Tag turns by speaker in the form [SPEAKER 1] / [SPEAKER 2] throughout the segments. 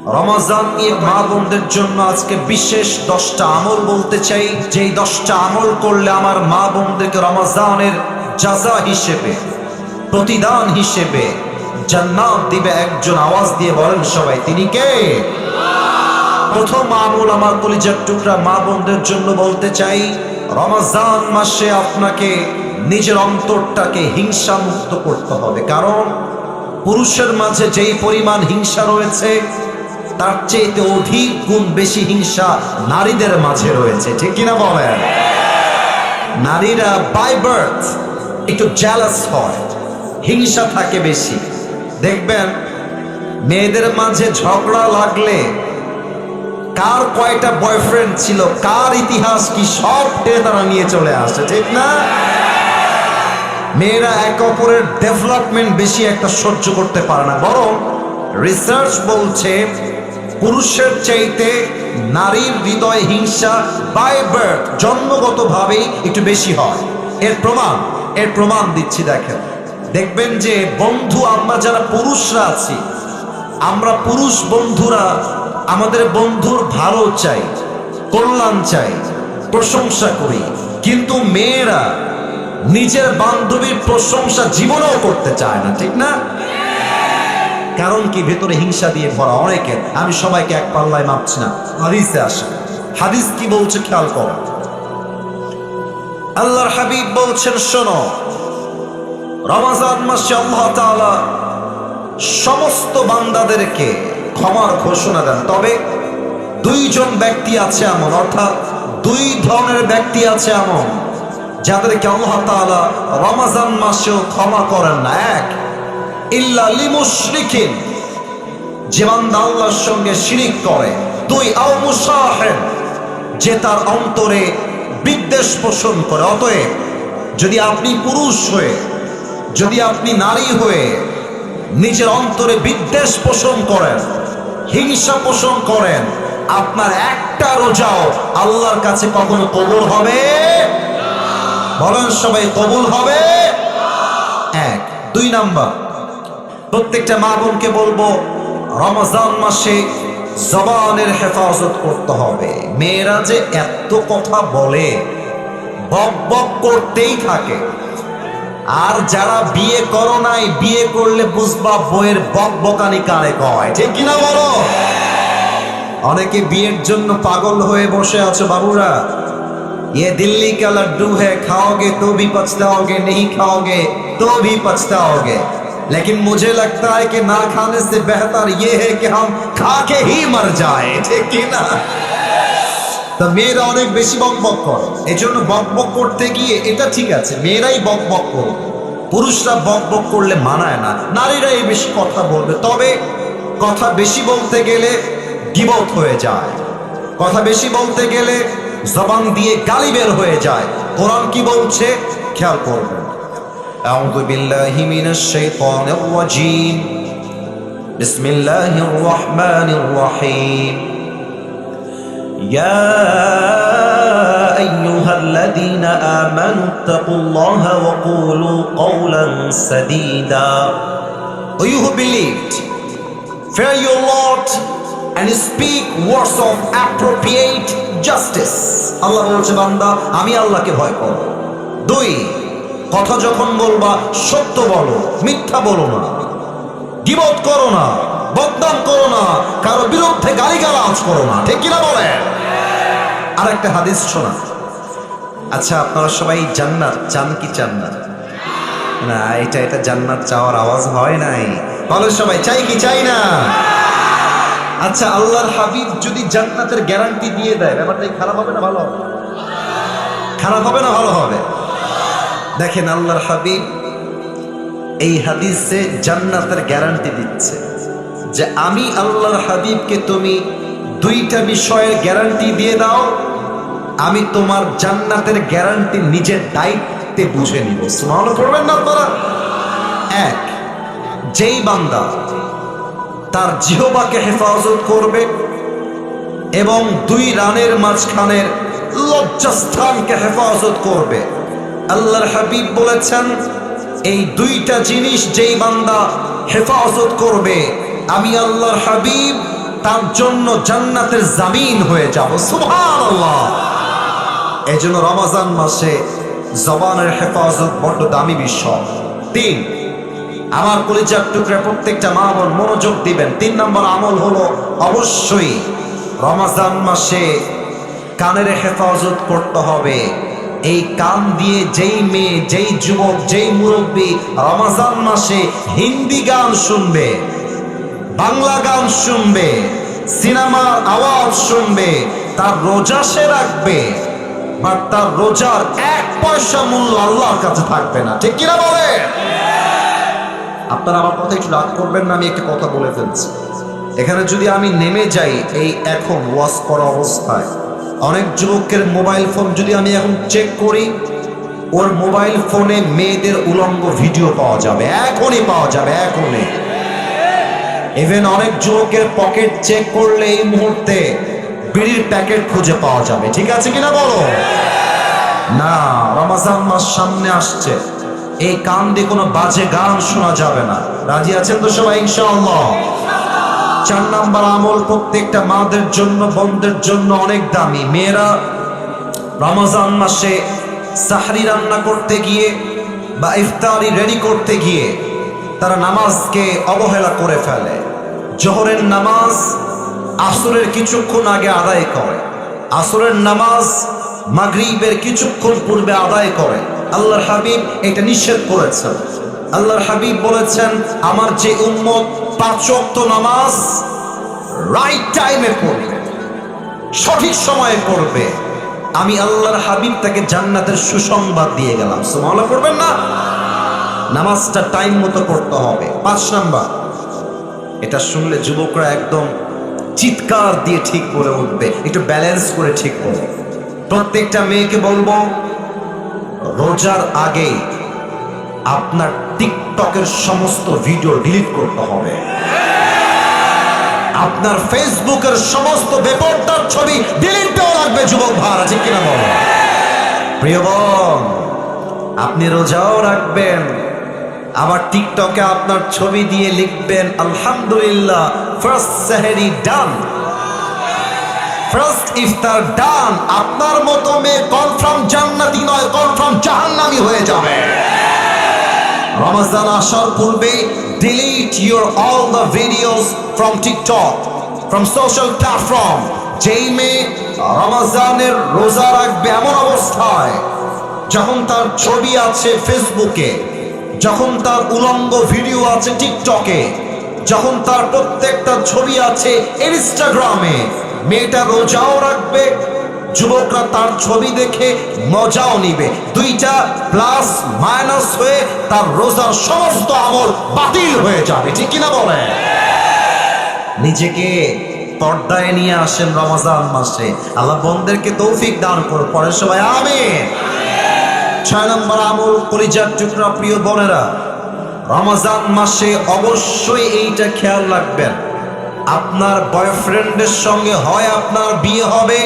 [SPEAKER 1] রমজান নিয়ে মা বোনদের জন্য আজকে বিশেষ 10টা আমল বলতে চাই, যেই 10টা আমল করলে আমার মা বোনদেরকে রমজানের জাযা হিসেবে, প্রতিদান হিসেবে জান্নাত দিবে একজন। আওয়াজ দিয়ে বলেন সবাই, তিনি কে? প্রথম আমল আমার কলিজার টুকরা মা বোনদের জন্য বলতে চাই, রমজান মাসে আপনাকে নিজের অন্তরটাকে হিংসা মুক্ত করতে হবে। কারণ পুরুষের মাঝে যেই পরিমাণ হিংসা রয়েছে তার চেয়ে অধিক গুণ বেশি হিংসা নারীদের মাঝে রয়েছে, ঠিক কিনা বলেন? নারীরা বাই বার্থ একটু জেলাস হয়, হিংসা থাকে বেশি। দেখবেন মেয়েদের মাঝে ঝগড়া লাগলে কার কয়টা বয়ফ্রেন্ড ছিল, কার ইতিহাস কি, সব টেনে তারা নিয়ে চলে আসে, ঠিক না? মেয়েরা একে অপরের ডেভেলপমেন্ট বেশি একটা সহ্য করতে পারে না। বরং রিসার্চ বলছে পুরুষের চাইতে নারীর হৃদয় হিংসা বাই বার্থ, জন্মগতভাবেই একটু বেশি হয়। এর প্রমাণ দিচ্ছি। দেখবেন যে বন্ধু, আমরা যারা পুরুষরা আছি, আমরা পুরুষ বন্ধুরা আমাদের বন্ধুর ভালো চাই, কল্যাণ চাই, প্রশংসা করি। কিন্তু মেয়েরা নিজের বান্ধবীর প্রশংসা জীবনেও করতে চায় না, ঠিক না? কারণ কি? ভেতরে হিংসা দিয়ে ভরা অনেকে। আমি সবাইকে এক পাল্লায় মাপছি না, হাদিসে আসে। হাদিস কি বলছে খেয়াল করো। আল্লাহর হাবিব বলছেন, শোনো, রমজান মাসে আল্লাহ তাআলা সমস্ত বান্দাদেরকে ক্ষমার ঘোষণা দেন। তবে দুইজন ব্যক্তি আছে এমন, অর্থাৎ দুই ধরনের ব্যক্তি আছে এমন যাদেরকে আল্লাহ তাআলা রমজান মাসেও ক্ষমা করেন না। এক, ইল্লা লিমুশরিকিন, যে বান্দা আল্লাহর সঙ্গে শিরিক করে। দুই, আও মুসাহিন, যে তার অন্তরে বিদ্বেষ পোষণ করে। অতএব যদি আপনি পুরুষ হয়ে, যদি আপনি নারী হয়ে নিজের অন্তরে বিদ্বেষ পোষণ করেন, হিংসা পোষণ করেন, আপনার একটা রোজাও আল্লাহর কাছে কখনো কবুল হবে? বলেন সবাই, কবুল হবে? এক। দুই নাম্বার, প্রত্যেকটা মা বোনকে বলবো, রমজান মাসে জবানের হেফাজত করতে হবে। মেয়েরা যে এত কথা বলে, বক বক করতেই থাকে। আর যারা বিয়ে করো নাই, বিয়ে করলে বুঝবা বইয়ের বক বকানি কারে কয়, ঠিক কিনা বলো? অনেকে বিয়ের জন্য পাগল হয়ে বসে আছো বাবুরা। ये दिल्ली का लड्डू है, खाओगे तो भी पछताओगे, नहीं खाओगे तो भी पछताओगे। लेकिन मुझे लगता है कि ना खाने से बेहतर ये है कि हम खा के ही मर जाए, ठीक কি না? তো মেয়েরা অনেক বেশি বক বক করে। এজন্য বক বক করতে গিয়ে এটা ঠিক আছে, মেয়েরাই বক বক করবে, পুরুষরা বক বক করলে মানায় না, নারীরাই বেশি কথা বলবে। তবে কথা বেশি বলতে গেলে গীবত হয়ে যায়, কথা বেশি বলতে গেলে জবান দিয়ে গালি বের হয়ে যায়। কোরআন কি বলছে খেয়াল করবেন। আউযু বিল্লাহি মিনাশ শাইতানির রাজীম, বিসমিল্লাহির রহমানির রহিম। ইয়া আইয়ুহাল্লাযীনা আমানুত্তাকুল্লাহা ওয়া কুলু কওলান সাদীদা। O you who believed, fear your Lord and speak words of appropriate justice. আল্লাহ বলছে, বান্দা আমি আল্লাহকে ভয় করো। দুই, কথা যখন বলবা সত্য বলো, মিথ্যা বলো না, গীবত করো না, বদনাম করো না, কারো বিরুদ্ধে গালিগালাজ করো না, ঠিক কিনা বলেন? আর একটা হাদিস শোনা। আচ্ছা, আপনারা সবাই জান্নাত চান কি চান না? না, এটা জান্নাত চাওয়ার আওয়াজ হয় নাই। বলো সবাই, চাই কি চাই না? আচ্ছা, আল্লাহর হাবিব যদি জান্নাতের গ্যারান্টি দিয়ে দেয়, ব্যাপারটা খারাপ হবে না ভালো হবে? খারাপ হবে না ভালো হবে? দেখেন, আল্লাহর হাবিব এই হাদিসে জান্নাতের গ্যারান্টি দিচ্ছে যে আমি আল্লাহর হাবিবকে তুমি দুইটা বিষয়ের গ্যারান্টি দিয়ে দাও, আমি তোমার জান্নাতের গ্যারান্টি নিজের দায়িত্বে বুঝে নিব। সুবহানাল্লাহ পড়বেন না আপনারা? এক, যেই বান্দা তার জিহ্বাকে হেফাজত করবে এবং দুই রানের মাঝখানের লজ্জাস্থানকে হেফাজত করবে, আল্লাহর হাবিব বলেছেন এই দুইটা জিনিস যেই বান্দা হেফাজত করবে, আমি আল্লাহর হাবিব তার জন্য জান্নাতের জামিন হয়ে যাব। সুবহানাল্লাহ। এই জন্য রমজান মাসে জবানের হেফাজত বড্ড দামি বিষয়। 3, আমার কলিজার টুকরা প্রত্যেকটা মা বোন মনোযোগ দিবেন। 3 নম্বর আমল হলো অবশ্যই রমজান মাসে কানের হেফাজত করতে হবে। এই কান দিয়ে যেই মেয়ে, যেই যুবক, যেই মুরব্বী রমজান মাসে হিন্দি গান শুনবে, বাংলা গান শুনবে, সিনেমার আওয়াজ শুনবে, তার রোজা সে রাখবে, বাট তার রোজার 1 পয়সা মূল্য আল্লাহর কাছে থাকবে না। ঠিক কিনা বলে? আপনারা আমার কথা একটু রাগ করবেন না, আমি একটা কথা বলে ফেলছি। এখানে যদি আমি নেমে যাই এই এখন ওয়াজ করা অবস্থায়, অনেক যুবকের মোবাইল ফোন যদি আমি এখন চেক করি, ওর মোবাইল ফোনে মেয়েদের উলঙ্গ ভিডিও পাওয়া যাবে, এখনই পাওয়া যাবে, এখনই। ইভেন অনেক যুবকের পকেট চেক করলে এই মুহূর্তে বিড়ির প্যাকেট খুঁজে পাওয়া যাবে। ঠিক আছে কিনা বলো? না, রমজান মাস সামনে আসছে, এই কান দিয়ে কোনো বাজে গান শোনা যাবে না। রাজি আছেন তো সবাই ইনশাআল্লাহ? 4 নাম্বার আমল প্রত্যেকটা মাদের জন্য, বোনদের জন্য অনেক দামি। মেয়েরা রমজান মাসে সাহরি রান্না করতে গিয়ে বা ইফতারি রেডি করতে গিয়ে তারা নামাজকে অবহেলা করে ফেলে। জোহরের নামাজ আসরের কিছুক্ষণ আগে আদায় করে, আসরের নামাজ মাগরিবের কিছুক্ষণ পূর্বে আদায় করে। আল্লাহর হাবিব এটা নিষেধ করেছেন। আল্লাহর হাবিব বলেছেন, আমার যে উম্মত 5 ওয়াক্ত নামাজ রাইট টাইমে পড়বে, সঠিক সময়ে পড়বে, আমি আল্লাহর হাবিব তাকে জান্নাতের সুসংবাদ দিয়ে গেলাম। সুবহানাল্লাহ পড়বেন না? নামাজটা টাইম মতো পড়তে হবে। 5 নাম্বার, এটা শুনলে যুবকরা একদম চিৎকার দিয়ে ঠিক বলে উঠবে, একটু ব্যালেন্স করে ঠিক বলে। প্রত্যেকটা মেয়েকে বলবো, রোজার আগে আপনার টিকটকের সমস্ত ভিডিও ডিলিট করতে হবে। আপনার ফেসবুকের সমস্ত বেপরদার ছবি ডিলিট দেওয়া লাগবে। যুবক ভাইরা ঠিক কিনা বলো? প্রিয় বোন, আপনি রোজাও রাখবেন, আবার টিকটকে আপনার ছবি দিয়ে লিখবেন আলহামদুলিল্লাহ ফার্স্ট সেহরি ডান, ফার্স্ট ইফতার ডান। আপনার মতো মেয়ে কনফার্ম জান্নাতি নয়, কনফার্ম জাহান্নামী হয়ে যাবে। রমজান আসার পূর্বে delete your all the videos from TikTok, from social platform। যেই মেয়ে রমজানের রোজা রাখবে এমন অবস্থায় যখন তার ছবি আছে ফেসবুকে, যখন তার উলঙ্গ ভিডিও আছে টিকটকে, যখন তার প্রত্যেকটা ছবি আছে ইনস্টাগ্রামে, মেয়েটা রোজাও রাখবে, যুবকরা তার ছবি দেখে মজাও নিবে। 2টা প্লাস মাইনাস হয়ে তার রোজার সমস্ত আমল বাতিল হয়ে যাবে। ঠিক কিনা বলে? নিজেকে পর্দায় নিয়ে আসেন রমজান মাসে। আল্লাহ বন্দেরকে তৌফিক দান করুন। পরে সবাই আমিন। 6 নম্বর আমল, কলিজার টুকরা প্রিয় বোনেরা, রমজান মাসে অবশ্যই এইটা খেয়াল রাখবেন, আপনার বয়ফ্রেন্ডের সঙ্গে হয় আপনার বিয়ে হবে,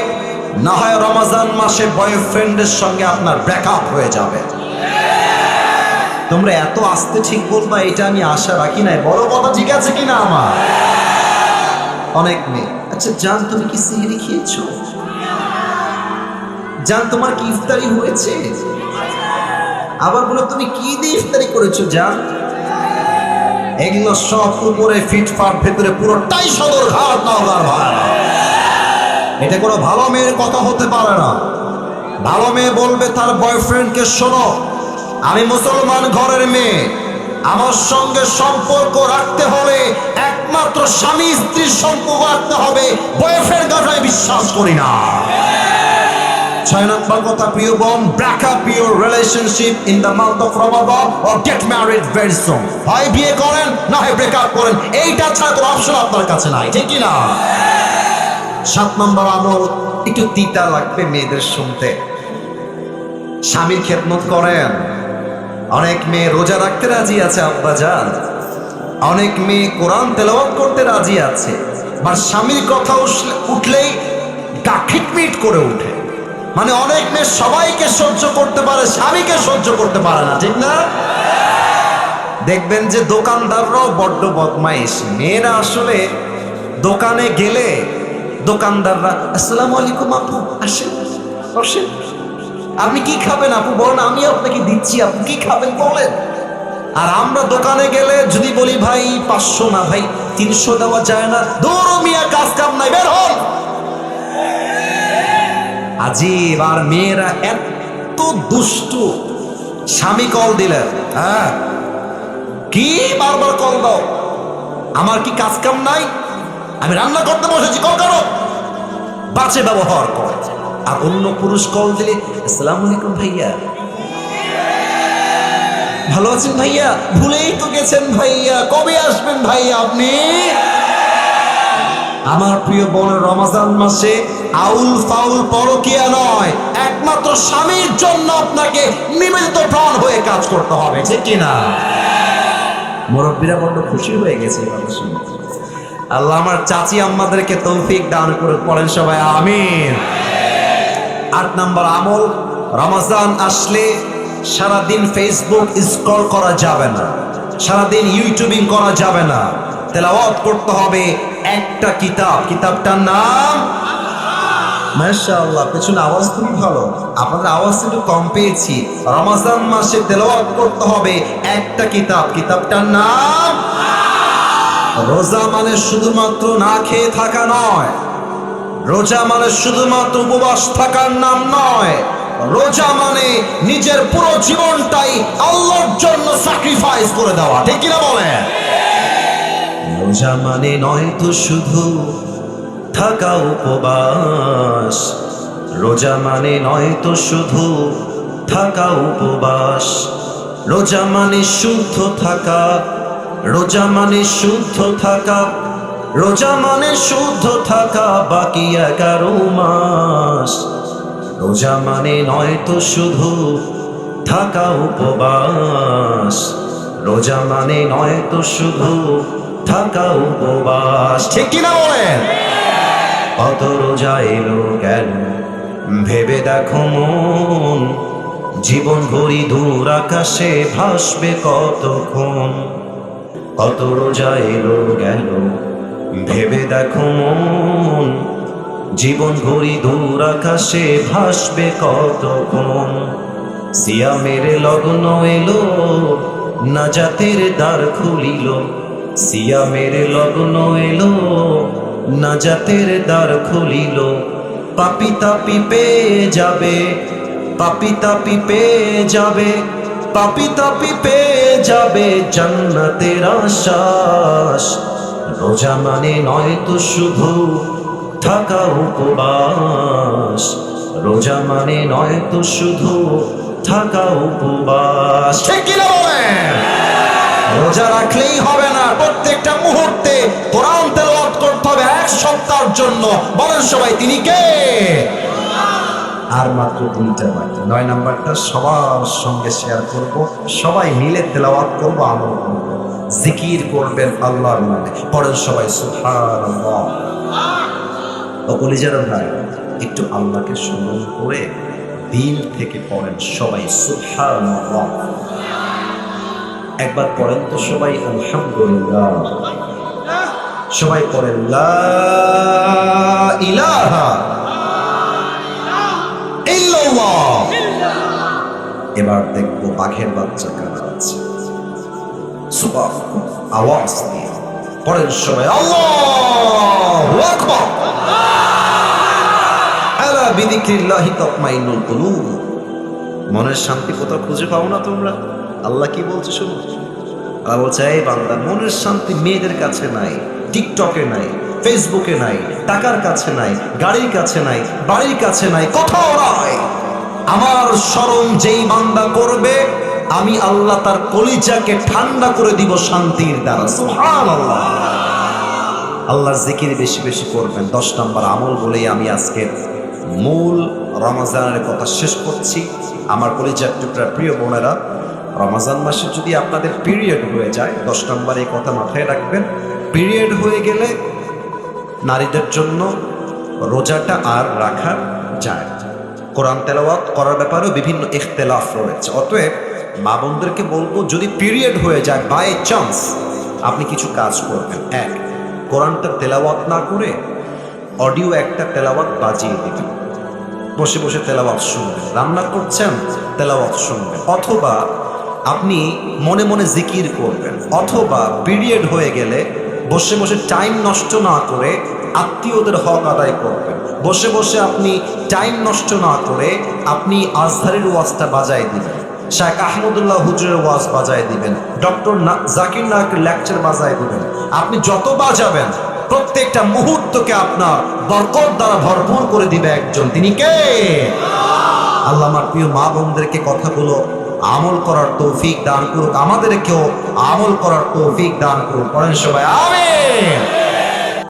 [SPEAKER 1] না হয় রমজান মাসে বয়ফ্রেন্ডের সঙ্গে আপনার ব্রেকআপ হয়ে যাবে। তোমরা এত আস্তে ঠিক বলবা এটা আমি আশা রাখি নাই। বড় কথা ঠিক আছে কিনা আমার? অনেক মেয়ে, আচ্ছা জান তুমি কি সিহরি খেয়েছো? জান তোমার কি ইফতারি হয়েছে? আবার বলো তুমি কি দিয়ে ইফতারি করেছো জান? এগুলো সব উপরে ফিটফাট, ভেতরে পুরোটাই সদর ঘাট নওগাঁর ভাই। এটা কোনো ভালো মেয়ের কথা হতে পারে না। ভালো মেয়ে বলবে তার বয়ফ্রেন্ডকে, শোনো আমি মুসলমান ঘরের মেয়ে, আমার সঙ্গে সম্পর্ক রাখতে হলে একমাত্র স্বামী স্ত্রীর সম্পর্ক রাখতে হবে, বয়ফ্রেন্ড গার্লফ্রেন্ড বিশ্বাস করি না। 6 নম্বর কথা প্রিয় বোন, break up your relationship in the month of Ramadan or get married very soon. হয় বিয়ে করেন, না হয় ব্রেক আপ করেন, এইটা ছাড়া কোনো অপশন আপনার কাছে নাই। ঠিক কি না? 7 নম্বর আমল, একটু তিতা লাগবে মেয়েদের শুনতে, স্বামীর খেদমত করেন। অনেক মেয়ে রোজা রাখতে রাজি আছে আব্বাজান, অনেক মেয়ে কোরআন তেলাওয়াত করতে রাজি আছে, আর স্বামীর কথা উঠলেই গা খিটমিট করে উঠে। মানে অনেক মেয়ে সবাইকে সহ্য করতে পারে, স্বামীকে সহ্য করতে পারে না। ঠিক না? দেখবেন যে দোকানদাররাও বড্ড বদমাইশ। মেয়েরা আসলে দোকানে গেলে দোকানদাররা আসসালামু আলাইকুম আপু, আসেন বসেন, আপনি কি খাবেন আপু বলেন, আমি আপনাকে দিচ্ছি, আপনি কি খাবেন বলেন। আর আমরা দোকানে গেলে যদি বলি ভাই 500 না ভাই 300 দেওয়া যায় না, দৌড় মিয়া, কাজ কাম নাই, বের হন। আজিব। আর মেয়েরা এত দুষ্টু, স্বামী কল দিলেন, হ্যাঁ কি বারবার কল দাও, আমার কি কাজ কাম নাই, আমি রান্না করতে বসেছি, কল করো, বাজে ব্যবহার করে। আর অন্য পুরুষ কল দিলে আসসালামু আলাইকুম ভাইয়া, ভালো আছেন ভাইয়া, ভুলেই তো গেছেন ভাইয়া, কবে আসবেন ভাইয়া আপনি। আমার প্রিয় বোন, রমজান মাসে আউল ফাউল পরকিয়া নয়, একমাত্র স্বামীর জন্য আপনাকে নিবেদিত প্রাণ হয়ে কাজ করতে হবে, ঠিক কিনা? মুরব্বীরা বড্ড খুশি হয়ে গেছে এই কথা শুনে। আল্লাহ আমার চাচি আম্মাদেরকে তৌফিক দান করে, পড়েন সবাই আমিন। 8 নম্বর আমল, রমজান আসলে সারাদিন ফেসবুক স্ক্রল করা যাবে না, সারাদিন ইউটিউবিং করা যাবে না, তেলাওয়াত করতে হবে একটা কিতাব, কিতাবটার নাম মাশাআল্লাহ। পেছনে আওয়াজ খুবই ভালো, আপনাদের আওয়াজ একটু কম পেয়েছি। রমজান মাসে তেলাওয়াত করতে হবে একটা কিতাব, কিতাবটার নাম। রোজা মানে শুধুমাত্র না খেয়ে থাকা নয়, রোজা মানে শুধুমাত্র উপবাস থাকার নাম নয়, রোজা মানে নিজের পুরো জীবনটাই আল্লাহর জন্য স্যাক্রিফাইস করে দেওয়া, ঠিক কিনা বলেন? রোজা মানে নয় তো শুধু থাকা উপবাস, রোজা মানে নয় তো শুধু থাকা উপবাস, রোজা মানে শুদ্ধ থাকা, রোজা মানে শুদ্ধ থাকা, রোজা মানে শুদ্ধ থাকা বাকি 11 মাস। রোজা মানে নয় তো শুধু থাকা উপবাস, রোজা মানে নয় তো শুধু থাকা উপবাস, ঠিক কিনা বলেন? কত রোজা এলো গেল ভেবে দেখো মন, জীবন ভরি দূর আকাশে ভাসবে কতক্ষণ। কত রোজা এলো গেল ভেবে দেখো মন, জীবন ভরি দূর আকাশে ভাসবে কতক্ষণ। সিয়ামের লগ্ন এলো, নাজাতের দ্বার খুলিল, সিয়ামের লগ্ন এলো, নাজাতের দ্বার খুলিল। পাপি তাপি পেয়ে যাবে, পাপি তাপি পেয়ে যাবে, পাপি তাপি পেয়ে যাবে জান্নাতের আশ্বাস। রোজা মানে নয় তো শুধু থাকা উপবাস, রোজা মানে নয় তো শুধু থাকা উপবাস, ঠিক কিনা বলেন? রোজা রাখলেই হবে না, প্রত্যেকটা মুহূর্তে কোরআন তেলাওয়াত করতে হবে 1 সপ্তাহের জন্য। বলেন সবাই তিনি কে? আর মাত্র 2টা বাকি, 9 নাম্বারটা সবার সঙ্গে শেয়ার করব, সবাই মিলে তেলাওয়াত করব, আমল করব, জিকির করবেন আল্লাহর নামে। পড়েন সবাই সুবহানাল্লাহ। ও কলিজার ভাই, একটু আল্লাহকে স্মরণ করে দিল থেকে পড়েন সবাই সুবহানাল্লাহ। একবার পড়েন তো সবাই আলহামদুলিল্লাহ, সবাই পড়েন লা ইলাহা ইল্লাল্লাহ। এবার দেখবো বাঘের বাচ্চা কারা আছে, সুবহানাল্লাহ আওয়াজ দিয়ে পড়েন সবাই আল্লাহু আকবার। আলা বিযিকরিল্লাহি তাতমাইন্নুল কুলুব। মনের শান্তি কোথাও খুঁজে পাও না তোমরা? আল্লাহ কি বলছে শুনো, আল্লাহ বলছে এই বান্দা, মনের শান্তি মেয়েদের কাছে নাই, টিকটকে নাই, ফেসবুকে নাই, টাকার কাছে নাই, গাড়ির কাছে নাই, বাড়ির কাছে নাই, কোথাও নাই। আমার স্মরণ যেই বান্দা করবে, আমি আল্লাহ তার কলিজাকে ঠান্ডা করে দিব শান্তির দ্বারা। সুবহানাল্লাহ। আল্লাহর জিকির বেশি বেশি করবেন। 10 নম্বর আমল বলেই আমি আজকের মূল রমজানের কথা শেষ করছি। আমার কলিজার টুকরা প্রিয় বোনেরা, রমজান মাসে যদি আপনাদের পিরিয়ড হয়ে যায়, 10 নম্বর এই কথা মাথায় রাখবেন, পিরিয়ড হয়ে গেলে নারীদের জন্য রোজাটা আর রাখা যায়। কোরআন তেলাওয়াত করার ব্যাপারেও বিভিন্ন ইখতিলাফ রয়েছে। অতএব মা বোনদেরকে বলবো, যদি পিরিয়ড হয়ে যায় বাই চান্স, আপনি কিছু কাজ করবেন। 1, কোরআনটা তেলাওয়াত না করে অডিও একটা তেলাওয়াত বাজিয়ে দিবেন, বসে বসে তেলাওয়াত শুনবেন। রান্না করছেন, তেলাওয়াত শুনবেন, অথবা আপনি মনে মনে জিকির করবেন, অথবা পিরিয়ড হয়ে গেলে বসে বসে টাইম নষ্ট না করে আত্মীয়দের হক আদায় করবেন। বসে বসে আপনি টাইম নষ্ট না করে আপনি আজহারের ওয়াজটা বাজায় দিবেন, শায়েখ আহমদুল্লাহ হুজুরের ওয়াজ বাজায় দিবেন, ডক্টর জাকির নায়কের লেকচার বাজায় দিবেন। আপনি যত বাজাবেন প্রত্যেকটা মুহূর্তকে আপনার বরকত দ্বারা ভরপুর করে দিবে একজন, তিনি কে? আল্লাহ আমার প্রিয় মা বোনদেরকে কথাগুলো আমল করার তৌফিক দান করুক, আমাদেরকেও আমল করার তৌফিক দান করুক। পড়েন সবাই আমিন।